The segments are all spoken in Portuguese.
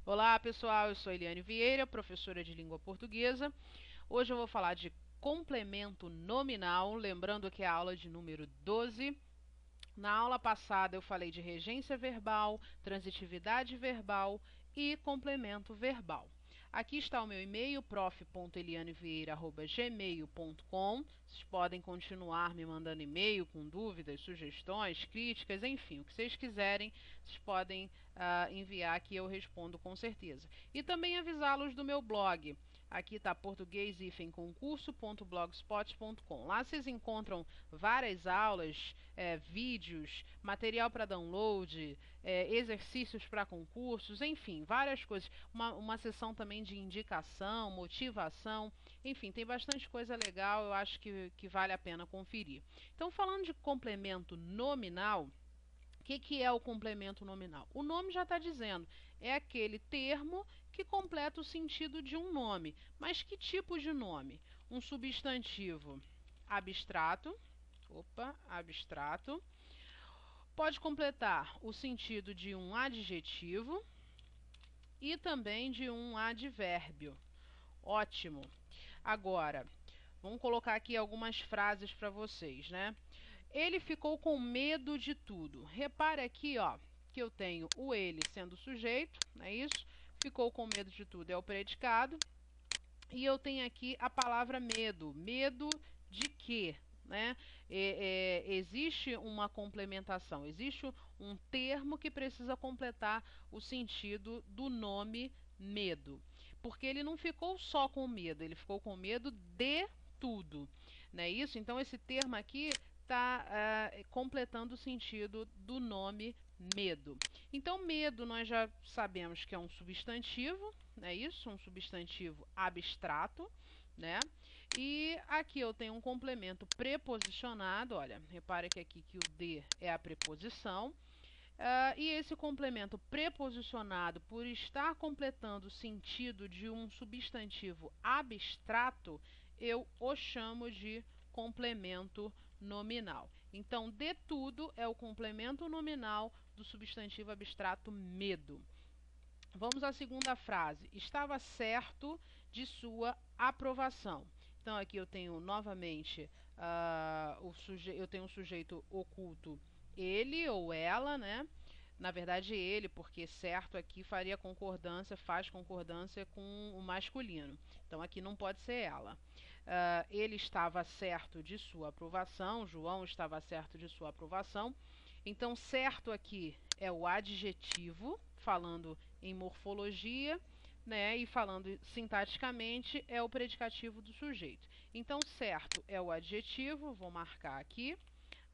Olá, pessoal, eu sou Eliane Vieira, professora de língua portuguesa. Hoje eu vou falar de complemento nominal, lembrando que é a aula de número 12. Na aula passada eu falei de regência verbal, transitividade verbal e complemento verbal. Aqui está o meu e-mail, prof.elianevieira@gmail.com. Vocês podem continuar me mandando e-mail com dúvidas, sugestões, críticas, enfim, o que vocês quiserem, vocês podem enviar que eu respondo com certeza. E também avisá-los do meu blog. Aqui está português-concurso.blogspot.com. Lá vocês encontram várias aulas, vídeos, material para download, exercícios para concursos, enfim, várias coisas. Uma sessão também de indicação, motivação, enfim, tem bastante coisa legal, eu acho que vale a pena conferir. Então, falando de complemento nominal, o que é o complemento nominal? O nome já está dizendo, é aquele termo que completa o sentido de um nome. Mas que tipo de nome? Um substantivo abstrato, abstrato, pode completar o sentido de um adjetivo e também de um advérbio. Ótimo! Agora, vamos colocar aqui algumas frases para vocês, né? Ele ficou com medo de tudo. Repare aqui, ó, que eu tenho o ele sendo sujeito, não é isso? Ficou com medo de tudo é o predicado. E eu tenho aqui a palavra medo. Medo de quê? Né? Existe uma complementação, existe um termo que precisa completar o sentido do nome medo. Porque ele não ficou só com medo, ele ficou com medo de tudo. Não é isso? Então, esse termo aqui está completando o sentido do nome medo. Então, medo nós já sabemos que é um substantivo, é isso? Um substantivo abstrato, né? E aqui eu tenho um complemento preposicionado, olha, repare que aqui que o de é a preposição. E esse complemento preposicionado, por estar completando o sentido de um substantivo abstrato, eu o chamo de complemento nominal. Então, de tudo é o complemento nominal do substantivo abstrato medo. Vamos à segunda frase. Estava certo de sua aprovação. Então, aqui eu tenho novamente eu tenho um sujeito oculto, ele ou ela, né? Na verdade, ele, porque certo aqui faria concordância, faz concordância com o masculino. Então, aqui não pode ser ela. Ele estava certo de sua aprovação, João estava certo de sua aprovação. Então, certo aqui é o adjetivo, falando em morfologia, né? E falando sintaticamente, é o predicativo do sujeito. Então, certo é o adjetivo, vou marcar aqui,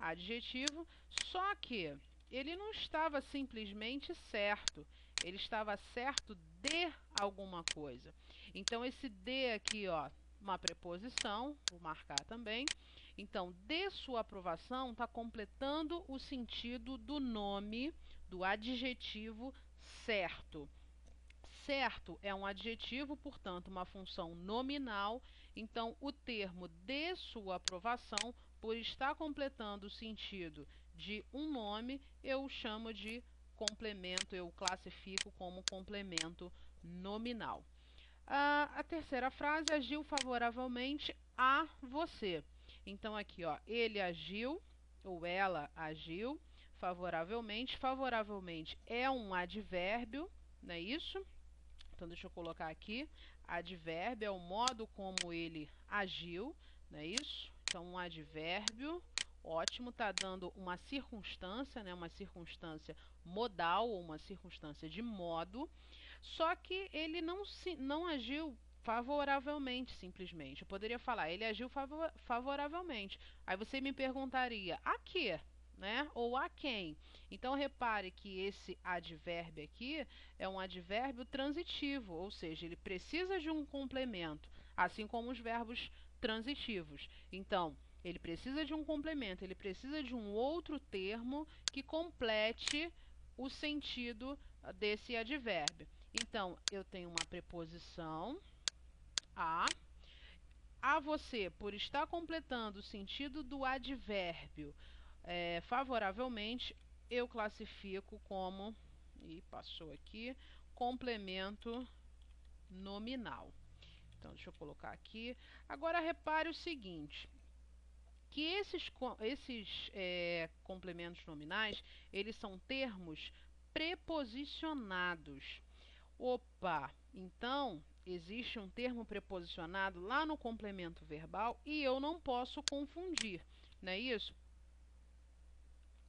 adjetivo, só que ele não estava simplesmente certo, ele estava certo de alguma coisa. Então, esse de aqui, ó, uma preposição, vou marcar também. Então, de sua aprovação está completando o sentido do nome, do adjetivo certo. Certo é um adjetivo, portanto, uma função nominal. Então, o termo de sua aprovação, por estar completando o sentido de um nome, eu o chamo de complemento, eu o classifico como complemento nominal. A terceira frase, agiu favoravelmente a você. Então, aqui, ó, ele agiu ou ela agiu favoravelmente. Favoravelmente é um advérbio, não é isso? Então, deixa eu colocar aqui. Advérbio é o modo como ele agiu, não é isso? Então, um advérbio, ótimo, está dando uma circunstância, né? Uma circunstância modal ou uma circunstância de modo. Só que ele não agiu favoravelmente, simplesmente. Eu poderia falar, ele agiu favoravelmente. Aí você me perguntaria, a quê? Né? Ou a quem. Então, repare que esse advérbio aqui é um advérbio transitivo, ou seja, ele precisa de um complemento, assim como os verbos transitivos. Então, ele precisa de um complemento, ele precisa de um outro termo que complete o sentido desse advérbio. Então, eu tenho uma preposição a você, por estar completando o sentido do advérbio favoravelmente, eu classifico como, e passou aqui, complemento nominal. Então, deixa eu colocar aqui. Agora, repare o seguinte, que esses complementos nominais, eles são termos preposicionados. Opa, então, existe um termo preposicionado lá no complemento verbal e eu não posso confundir, não é isso?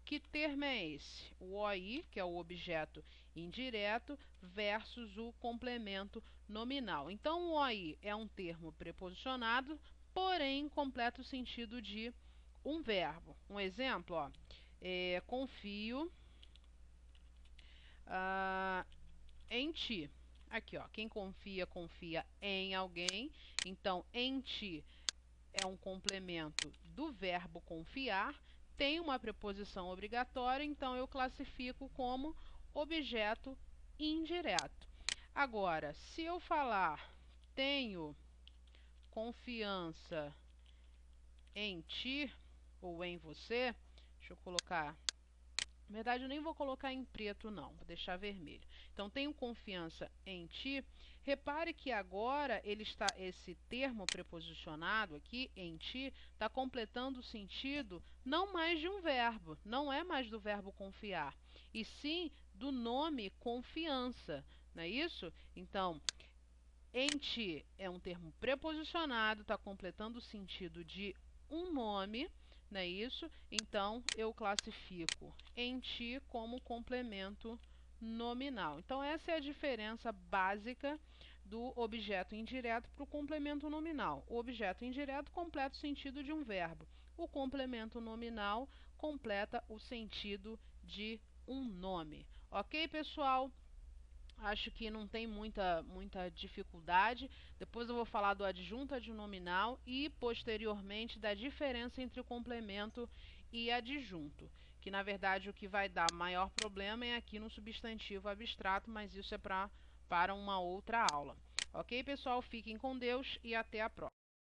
Que termo é esse? O OI, que é o objeto indireto, versus o complemento nominal. Então, o OI é um termo preposicionado, porém completa o sentido de um verbo. Um exemplo, ó, confio em ti. Aqui, ó, quem confia, confia em alguém. Então, em ti é um complemento do verbo confiar, tem uma preposição obrigatória, então eu classifico como objeto indireto. Agora, se eu falar tenho confiança em ti ou em você, deixa eu colocar. Na verdade, eu nem vou colocar em preto, não. Vou deixar vermelho. Então, tenho confiança em ti. Repare que agora esse termo preposicionado aqui, em ti, está completando o sentido não mais de um verbo. Não é mais do verbo confiar. E sim do nome confiança. Não é isso? Então, em ti é um termo preposicionado, está completando o sentido de um nome, não é isso? Então, eu classifico em ti como complemento nominal. Então, essa é a diferença básica do objeto indireto para o complemento nominal. O objeto indireto completa o sentido de um verbo. O complemento nominal completa o sentido de um nome. Ok, pessoal? Acho que não tem muita dificuldade. Depois eu vou falar do adjunto adnominal e, posteriormente, da diferença entre o complemento e adjunto. Que, na verdade, o que vai dar maior problema é aqui no substantivo abstrato, mas isso é para uma outra aula. Ok, pessoal? Fiquem com Deus e até a próxima.